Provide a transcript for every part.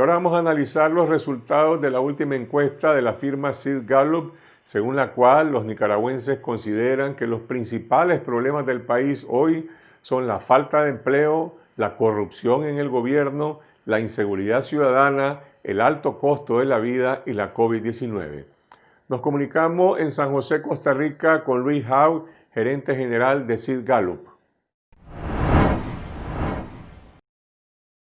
Y ahora vamos a analizar los resultados de la última encuesta de la firma Sid Gallup, según la cual los nicaragüenses consideran que los principales problemas del país hoy son la falta de empleo, la corrupción en el gobierno, la inseguridad ciudadana, el alto costo de la vida y la COVID-19. Nos comunicamos en San José, Costa Rica, con Luis Howe, gerente general de Sid Gallup.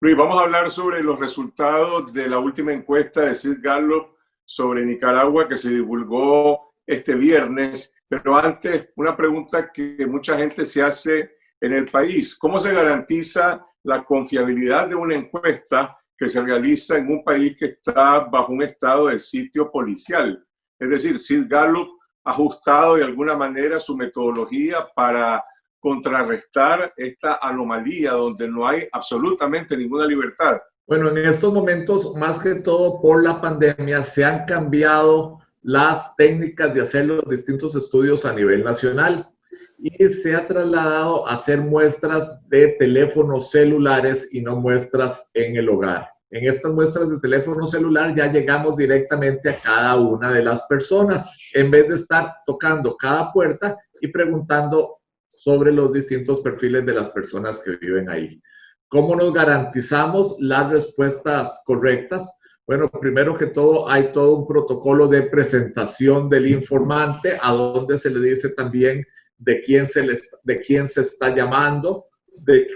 Luis, vamos a hablar sobre los resultados de la última encuesta de Sid Gallup sobre Nicaragua que se divulgó este viernes. Pero antes, una pregunta que mucha gente se hace en el país. ¿Cómo se garantiza la confiabilidad de una encuesta que se realiza en un país que está bajo un estado de sitio policial? Es decir, Sid Gallup ha ajustado de alguna manera su metodología para contrarrestar esta anomalía donde no hay absolutamente ninguna libertad. Bueno, en estos momentos, más que todo por la pandemia, se han cambiado las técnicas de hacer los distintos estudios a nivel nacional y se ha trasladado a hacer muestras de teléfonos celulares y no muestras en el hogar. En estas muestras de teléfono celular ya llegamos directamente a cada una de las personas, en vez de estar tocando cada puerta y preguntando sobre los distintos perfiles de las personas que viven ahí. ¿Cómo nos garantizamos las respuestas correctas? Bueno, primero que todo, hay todo un protocolo de presentación del informante, a donde se le dice también de quién se está llamando, de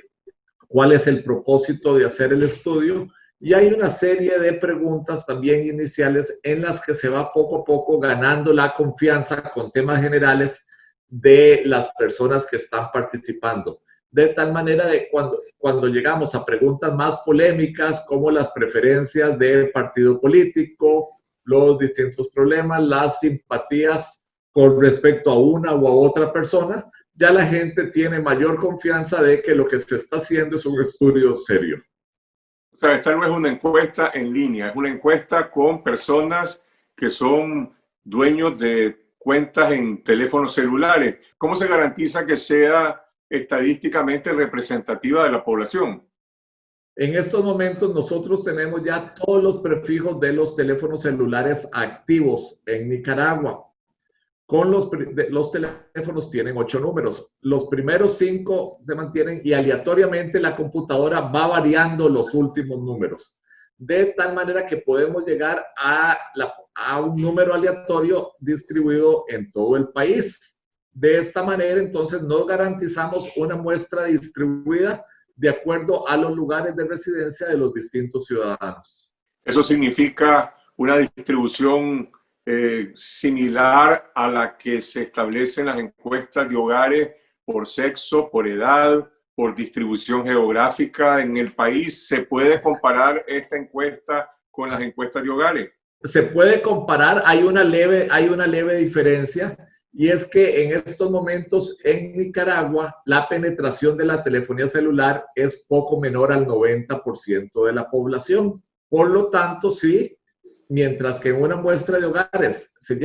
cuál es el propósito de hacer el estudio. Y hay una serie de preguntas también iniciales en las que se va poco a poco ganando la confianza con temas generales de las personas que están participando. De tal manera de cuando llegamos a preguntas más polémicas como las preferencias del partido político, los distintos problemas, las simpatías con respecto a una u a otra persona, ya la gente tiene mayor confianza de que lo que se está haciendo es un estudio serio. O sea, esta no es una encuesta en línea, es una encuesta con personas que son dueños de cuentas en teléfonos celulares. ¿Cómo se garantiza que sea estadísticamente representativa de la población? En estos momentos nosotros tenemos ya todos los prefijos de los teléfonos celulares activos en Nicaragua. Los teléfonos tienen 8 números. Los primeros 5 se mantienen y aleatoriamente la computadora va variando los últimos números. De tal manera que podemos llegar a un número aleatorio distribuido en todo el país. De esta manera, entonces, nos garantizamos una muestra distribuida de acuerdo a los lugares de residencia de los distintos ciudadanos. Eso significa una distribución similar a la que se establece en las encuestas de hogares por sexo, por edad, por distribución geográfica en el país. ¿Se puede comparar esta encuesta con las encuestas de hogares? Se puede comparar, hay una leve diferencia, y es que en estos momentos en Nicaragua la penetración de la telefonía celular es poco menor al 90% de la población. Por lo tanto, sí, mientras que en una muestra de hogares se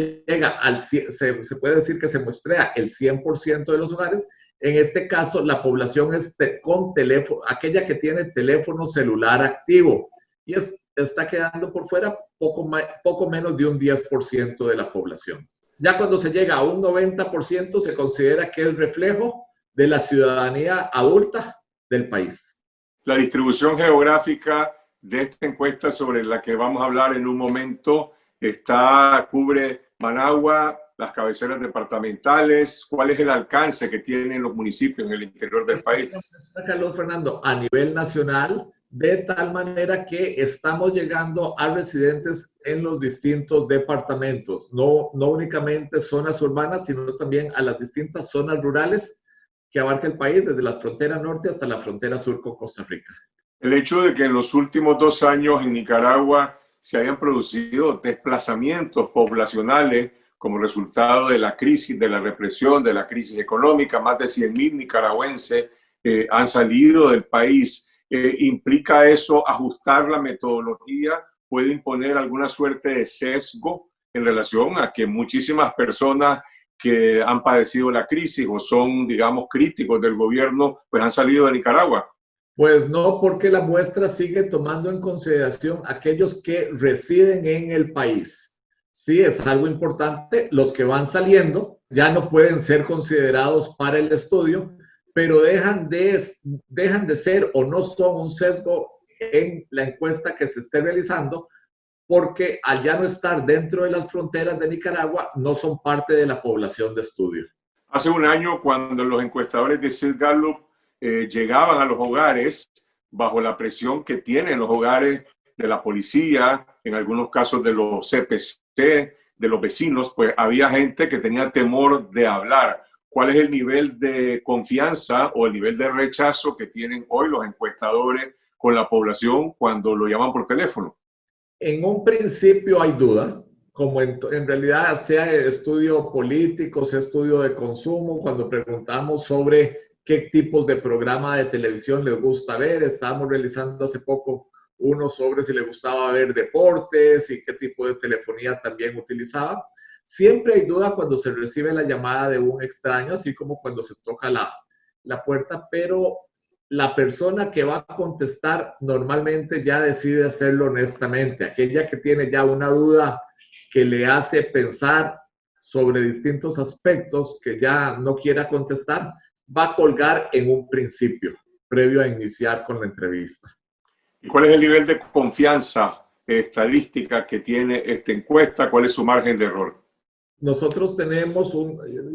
puede decir que se muestrea el 100% de los hogares, en este caso la población es con teléfono, aquella que tiene teléfono celular activo, y está quedando por fuera poco menos de un 10% de la población. Ya cuando se llega a un 90% se considera que es reflejo de la ciudadanía adulta del país. La distribución geográfica de esta encuesta sobre la que vamos a hablar en un momento cubre Managua, las cabeceras departamentales. ¿Cuál es el alcance que tienen los municipios en el interior del país? Carlos Fernando, a nivel nacional, de tal manera que estamos llegando a residentes en los distintos departamentos, no únicamente zonas urbanas, sino también a las distintas zonas rurales que abarca el país, desde la frontera norte hasta la frontera sur con Costa Rica. El hecho de que en los últimos 2 años en Nicaragua se hayan producido desplazamientos poblacionales como resultado de la crisis, de la represión, de la crisis económica, más de 100,000 nicaragüenses han salido del país. ¿Implica eso ajustar la metodología? ¿Puede imponer alguna suerte de sesgo en relación a que muchísimas personas que han padecido la crisis o son, digamos, críticos del gobierno, pues han salido de Nicaragua? Pues no, porque la muestra sigue tomando en consideración aquellos que residen en el país. Sí, es algo importante. Los que van saliendo ya no pueden ser considerados para el estudio, pero dejan de ser o no son un sesgo en la encuesta que se esté realizando, porque al ya no estar dentro de las fronteras de Nicaragua, no son parte de la población de estudio. Hace un año, cuando los encuestadores de Sid Gallup llegaban a los hogares bajo la presión que tienen los hogares de la policía, en algunos casos de los CPC, de los vecinos, pues había gente que tenía temor de hablar. ¿Cuál es el nivel de confianza o el nivel de rechazo que tienen hoy los encuestadores con la población cuando lo llaman por teléfono? En un principio hay duda, como en realidad sea estudio político, sea estudio de consumo, cuando preguntamos sobre qué tipos de programa de televisión les gusta ver. Estábamos realizando hace poco uno sobre si les gustaba ver deportes y qué tipo de telefonía también utilizaba. Siempre hay duda cuando se recibe la llamada de un extraño, así como cuando se toca la puerta, pero la persona que va a contestar normalmente ya decide hacerlo honestamente. Aquella que tiene ya una duda que le hace pensar sobre distintos aspectos que ya no quiera contestar, va a colgar en un principio, previo a iniciar con la entrevista. ¿Y cuál es el nivel de confianza estadística que tiene esta encuesta? ¿Cuál es su margen de error? Nosotros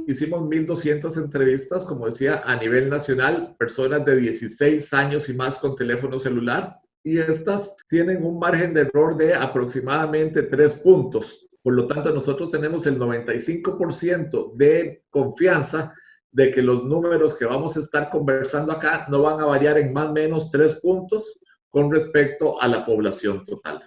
hicimos 1,200 entrevistas, como decía, a nivel nacional, personas de 16 años y más con teléfono celular, y estas tienen un margen de error de aproximadamente 3 puntos. Por lo tanto, nosotros tenemos el 95% de confianza de que los números que vamos a estar conversando acá no van a variar en más o menos 3 puntos con respecto a la población total.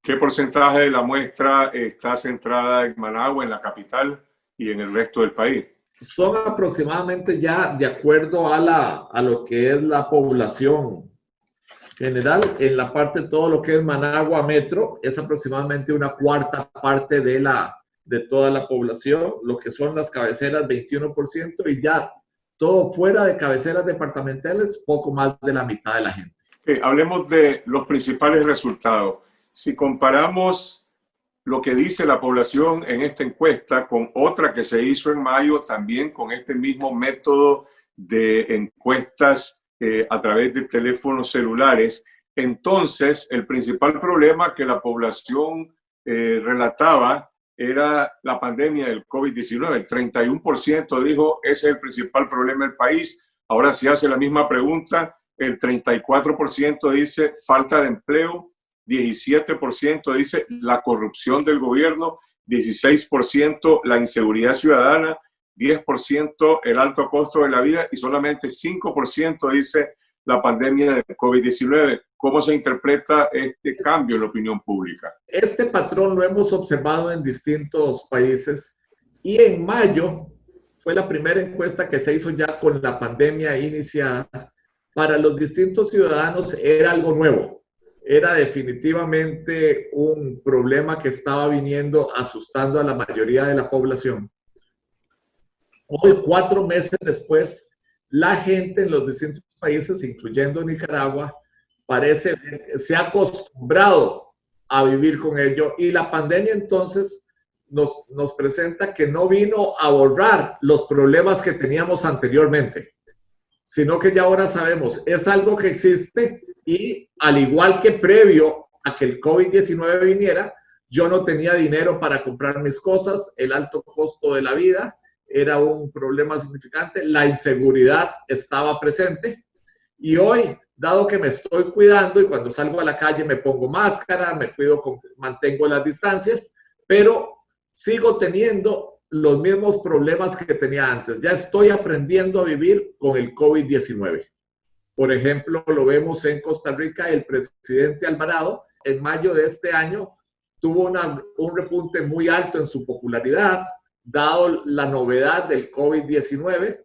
¿Qué porcentaje de la muestra está centrada en Managua, en la capital, y en el resto del país? Son aproximadamente ya, de acuerdo a lo que es la población general, en la parte de todo lo que es Managua Metro, es aproximadamente una cuarta parte de toda la población, lo que son las cabeceras 21%, y ya todo fuera de cabeceras departamentales, poco más de la mitad de la gente. Hablemos de los principales resultados. Si comparamos lo que dice la población en esta encuesta con otra que se hizo en mayo, también con este mismo método de encuestas a través de teléfonos celulares, entonces el principal problema que la población relataba era la pandemia del COVID-19. El 31% dijo ese es el principal problema del país. Ahora si hace la misma pregunta, el 34% dice falta de empleo, 17% dice la corrupción del gobierno, 16% la inseguridad ciudadana, 10% el alto costo de la vida y solamente 5% dice la pandemia del COVID-19. ¿Cómo se interpreta este cambio en la opinión pública? Este patrón lo hemos observado en distintos países y en mayo fue la primera encuesta que se hizo ya con la pandemia iniciada. Para los distintos ciudadanos era algo nuevo. Era definitivamente un problema que estaba viniendo asustando a la mayoría de la población. Hoy, 4 meses después, la gente en los distintos países, incluyendo Nicaragua, parece que se ha acostumbrado a vivir con ello, y la pandemia entonces nos presenta que no vino a borrar los problemas que teníamos anteriormente, sino que ya ahora sabemos, es algo que existe, y al igual que previo a que el COVID-19 viniera, yo no tenía dinero para comprar mis cosas, el alto costo de la vida era un problema significante, la inseguridad estaba presente, y hoy, dado que me estoy cuidando y cuando salgo a la calle me pongo máscara, me cuido, mantengo las distancias, pero sigo teniendo los mismos problemas que tenía antes. Ya estoy aprendiendo a vivir con el COVID-19. Por ejemplo, lo vemos en Costa Rica, el presidente Alvarado en mayo de este año tuvo un repunte muy alto en su popularidad, dado la novedad del COVID-19.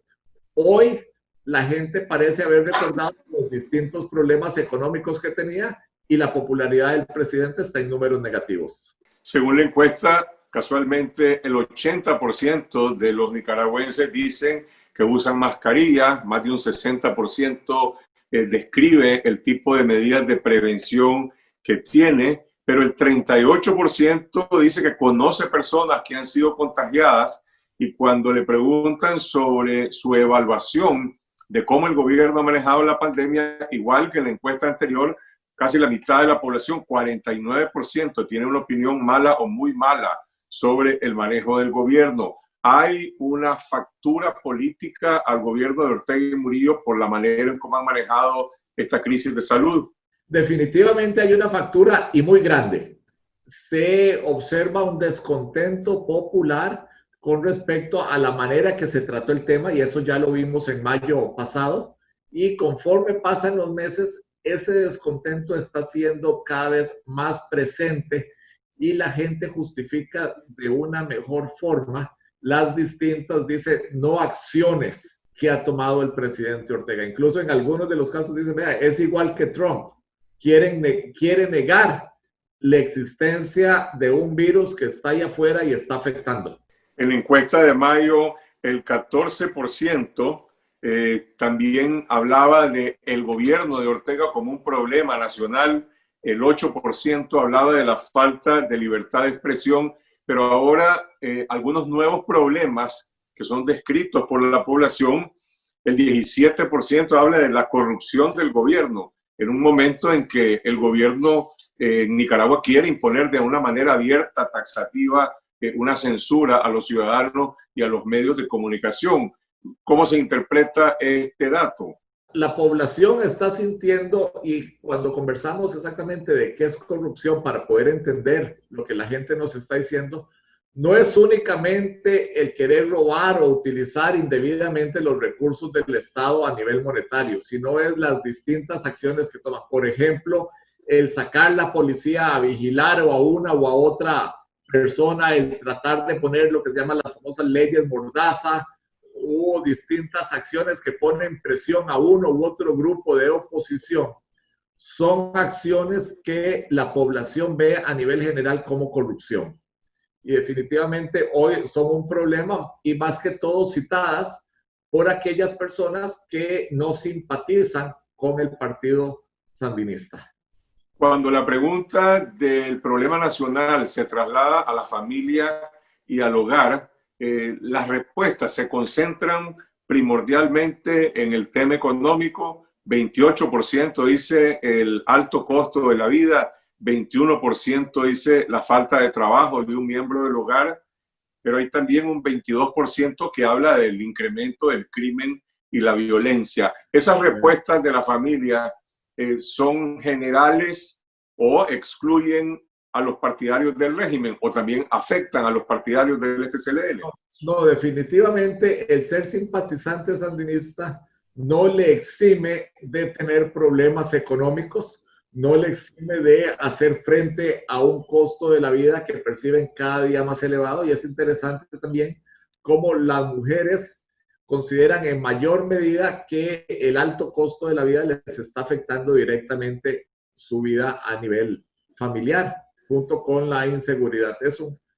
Hoy la gente parece haber recordado los distintos problemas económicos que tenía y la popularidad del presidente está en números negativos. Según la encuesta, casualmente el 80% de los nicaragüenses dicen que usan mascarillas, más de un 60% describe el tipo de medidas de prevención que tiene, pero el 38% dice que conoce personas que han sido contagiadas, y cuando le preguntan sobre su evaluación de cómo el gobierno ha manejado la pandemia, igual que en la encuesta anterior, casi la mitad de la población, 49%, tiene una opinión mala o muy mala sobre el manejo del gobierno. Hay una factura política al gobierno de Ortega y Murillo por la manera en cómo han manejado esta crisis de salud. Definitivamente hay una factura y muy grande. Se observa un descontento popular con respecto a la manera que se trató el tema, y eso ya lo vimos en mayo pasado, y conforme pasan los meses, ese descontento está siendo cada vez más presente y la gente justifica de una mejor forma las distintas, dice, no acciones que ha tomado el presidente Ortega. Incluso en algunos de los casos dicen, vea, es igual que Trump, quiere negar la existencia de un virus que está allá afuera y está afectando. En la encuesta de mayo, el 14% también hablaba del gobierno de Ortega como un problema nacional, el 8% hablaba de la falta de libertad de expresión, pero ahora algunos nuevos problemas que son descritos por la población, el 17% habla de la corrupción del gobierno, en un momento en que el gobierno en Nicaragua quiere imponer de una manera abierta, taxativa, una censura a los ciudadanos y a los medios de comunicación. ¿Cómo se interpreta este dato? La población está sintiendo, y cuando conversamos exactamente de qué es corrupción para poder entender lo que la gente nos está diciendo, no es únicamente el querer robar o utilizar indebidamente los recursos del Estado a nivel monetario, sino es las distintas acciones que toman. Por ejemplo, el sacar la policía a vigilar o a una o a otra persona, el tratar de poner lo que se llama las famosas leyes mordaza, o distintas acciones que ponen presión a uno u otro grupo de oposición, son acciones que la población ve a nivel general como corrupción. Y definitivamente hoy son un problema, y más que todo citadas por aquellas personas que no simpatizan con el partido sandinista. Cuando la pregunta del problema nacional se traslada a la familia y al hogar, las respuestas se concentran primordialmente en el tema económico. 28% dice el alto costo de la vida, 21% dice la falta de trabajo de un miembro del hogar, pero hay también un 22% que habla del incremento del crimen y la violencia. Esas respuestas de la familia son generales o excluyen a los partidarios del régimen, o también afectan a los partidarios del FCLN. No, definitivamente el ser simpatizante sandinista no le exime de tener problemas económicos, no le exime de hacer frente a un costo de la vida que perciben cada día más elevado. Y es interesante también cómo las mujeres consideran en mayor medida que el alto costo de la vida les está afectando directamente su vida a nivel familiar, junto con la inseguridad.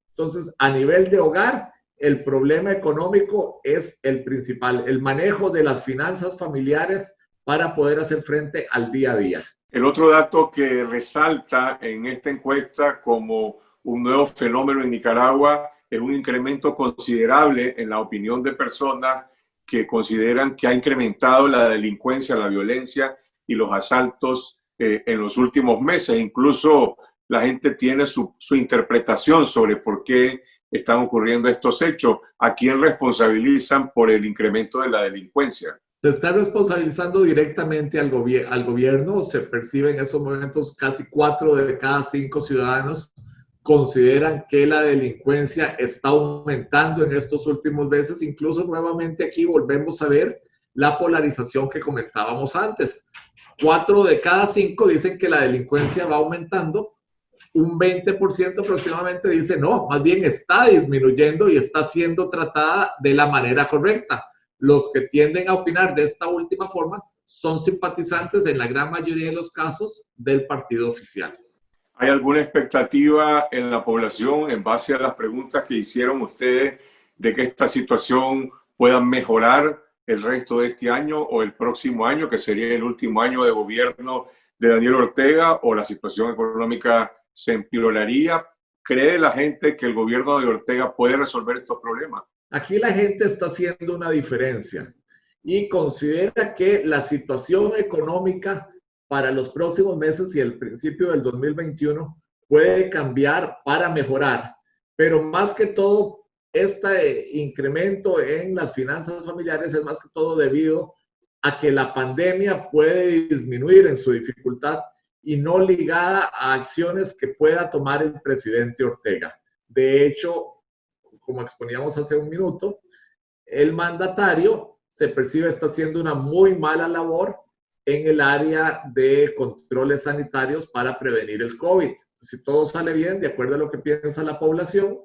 Entonces, a nivel de hogar, el problema económico es el principal, el manejo de las finanzas familiares para poder hacer frente al día a día. El otro dato que resalta en esta encuesta como un nuevo fenómeno en Nicaragua es un incremento considerable en la opinión de personas que consideran que ha incrementado la delincuencia, la violencia y los asaltos en los últimos meses. Incluso la gente tiene su interpretación sobre por qué están ocurriendo estos hechos. ¿A quién responsabilizan por el incremento de la delincuencia? Se está responsabilizando directamente al gobierno. Se percibe en esos momentos casi 4 de cada 5 ciudadanos consideran que la delincuencia está aumentando en estos últimos meses. Incluso nuevamente aquí volvemos a ver la polarización que comentábamos antes. 4 de cada 5 dicen que la delincuencia va aumentando. Un 20% aproximadamente dice no, más bien está disminuyendo y está siendo tratada de la manera correcta. Los que tienden a opinar de esta última forma son simpatizantes en la gran mayoría de los casos del partido oficial. ¿Hay alguna expectativa en la población en base a las preguntas que hicieron ustedes de que esta situación pueda mejorar el resto de este año o el próximo año, que sería el último año de gobierno de Daniel Ortega, o la situación económica se empeoraría? ¿Cree la gente que el gobierno de Ortega puede resolver estos problemas? Aquí la gente está haciendo una diferencia y considera que la situación económica para los próximos meses y el principio del 2021 puede cambiar para mejorar, pero más que todo, este incremento en las finanzas familiares es más que todo debido a que la pandemia puede disminuir en su dificultad y no ligada a acciones que pueda tomar el presidente Ortega. De hecho, como exponíamos hace un minuto, el mandatario se percibe está haciendo una muy mala labor en el área de controles sanitarios para prevenir el COVID. Si todo sale bien, de acuerdo a lo que piensa la población,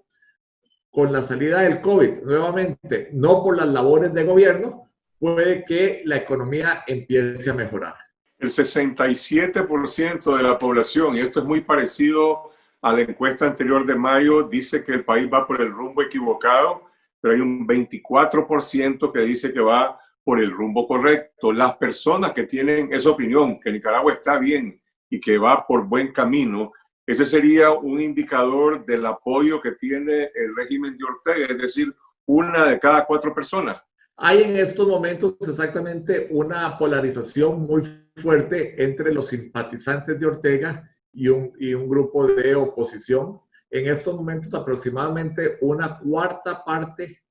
con la salida del COVID, nuevamente, no por las labores de gobierno, puede que la economía empiece a mejorar. El 67% de la población, y esto es muy parecido a la encuesta anterior de mayo, dice que el país va por el rumbo equivocado, pero hay un 24% que dice que va por el rumbo correcto. Las personas que tienen esa opinión, que Nicaragua está bien y que va por buen camino, ese sería un indicador del apoyo que tiene el régimen de Ortega, es decir, 1 de cada 4 personas. Hay en estos momentos exactamente una polarización muy fuerte entre los simpatizantes de Ortega y un grupo de oposición. En estos momentos aproximadamente una cuarta parte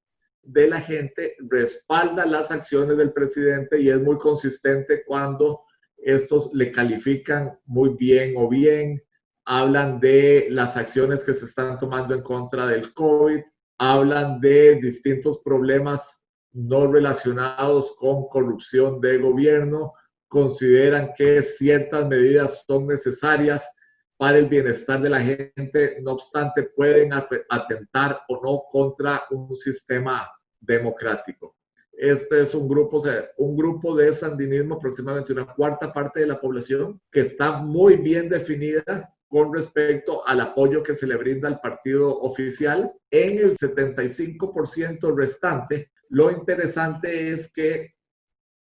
de la gente respalda las acciones del presidente y es muy consistente cuando estos le califican muy bien o bien, hablan de las acciones que se están tomando en contra del COVID, hablan de distintos problemas no relacionados con corrupción de gobierno, consideran que ciertas medidas son necesarias para el bienestar de la gente, no obstante pueden atentar o no contra un sistema democrático. Este es un grupo de sandinismo, aproximadamente una cuarta parte de la población, que está muy bien definida con respecto al apoyo que se le brinda al partido oficial. En el 75% restante, lo interesante es que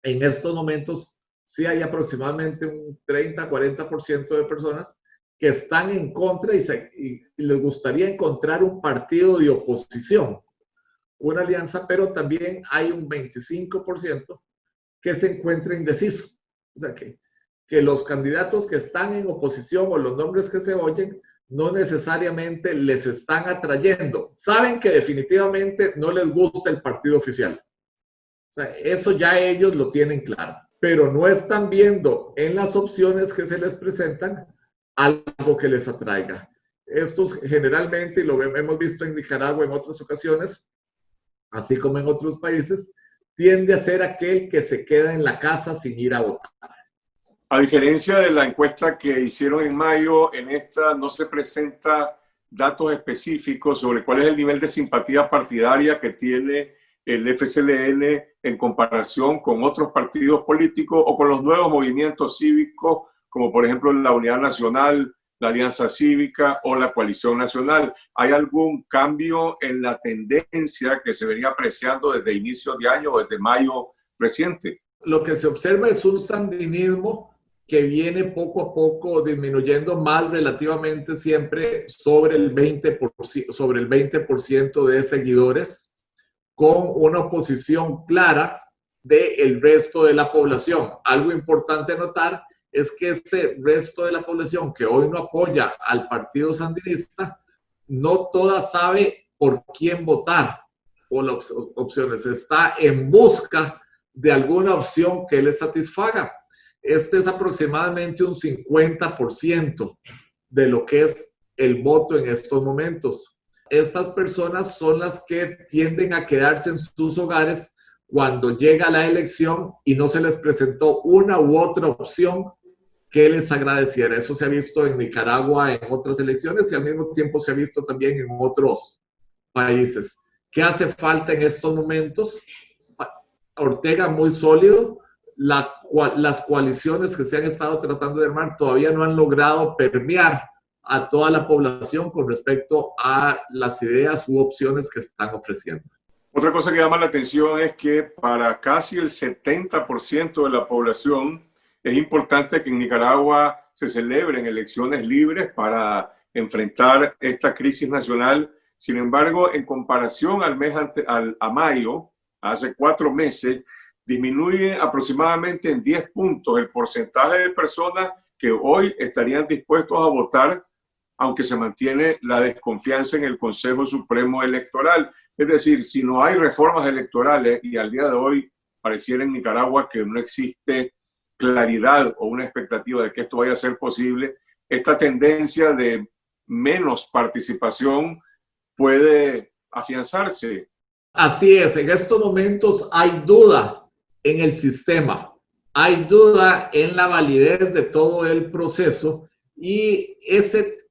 en estos momentos sí hay aproximadamente un 30-40% de personas que están en contra y les gustaría encontrar un partido de oposición, una alianza, pero también hay un 25% que se encuentra indeciso. O sea, que los candidatos que están en oposición o los nombres que se oyen no necesariamente les están atrayendo. Saben que definitivamente no les gusta el partido oficial. O sea, eso ya ellos lo tienen claro, pero no están viendo en las opciones que se les presentan algo que les atraiga. Estos generalmente, y lo hemos visto en Nicaragua en otras ocasiones, así como en otros países, tiende a ser aquel que se queda en la casa sin ir a votar. A diferencia de la encuesta que hicieron en mayo, en esta no se presenta datos específicos sobre cuál es el nivel de simpatía partidaria que tiene el FCLN en comparación con otros partidos políticos o con los nuevos movimientos cívicos, como por ejemplo la Unidad Nacional, la Alianza Cívica o la Coalición Nacional. ¿Hay algún cambio en la tendencia que se venía apreciando desde inicios de año o desde mayo reciente? Lo que se observa es un sandinismo que viene poco a poco disminuyendo más relativamente siempre sobre el 20% de seguidores, con una oposición clara del resto de la población. Algo importante notar es que ese resto de la población que hoy no apoya al partido sandinista, no toda sabe por quién votar o las opciones. Está en busca de alguna opción que les satisfaga. Este es aproximadamente un 50% de lo que es el voto en estos momentos. Estas personas son las que tienden a quedarse en sus hogares cuando llega la elección y no se les presentó una u otra opción que les agradeciera. Eso se ha visto en Nicaragua en otras elecciones y al mismo tiempo se ha visto también en otros países. ¿Qué hace falta en estos momentos? Ortega muy sólido. Las coaliciones que se han estado tratando de armar todavía no han logrado permear a toda la población con respecto a las ideas u opciones que están ofreciendo. Otra cosa que llama la atención es que para casi el 70% de la población es importante que en Nicaragua se celebren elecciones libres para enfrentar esta crisis nacional. Sin embargo, en comparación al mes a mayo, hace 4 meses, disminuye aproximadamente en 10 puntos el porcentaje de personas que hoy estarían dispuestos a votar, aunque se mantiene la desconfianza en el Consejo Supremo Electoral. Es decir, si no hay reformas electorales, y al día de hoy pareciera en Nicaragua que no existe claridad o una expectativa de que esto vaya a ser posible, esta tendencia de menos participación puede afianzarse. Así es, en estos momentos hay duda en el sistema, hay duda en la validez de todo el proceso y ese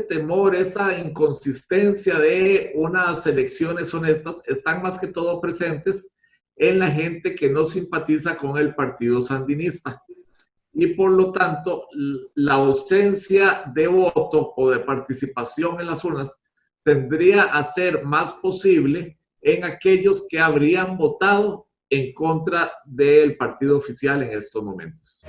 temor, esa inconsistencia de unas elecciones honestas están más que todo presentes en la gente que no simpatiza con el partido sandinista. Y por lo tanto, la ausencia de voto o de participación en las urnas tendría a ser más posible en aquellos que habrían votado en contra del partido oficial en estos momentos.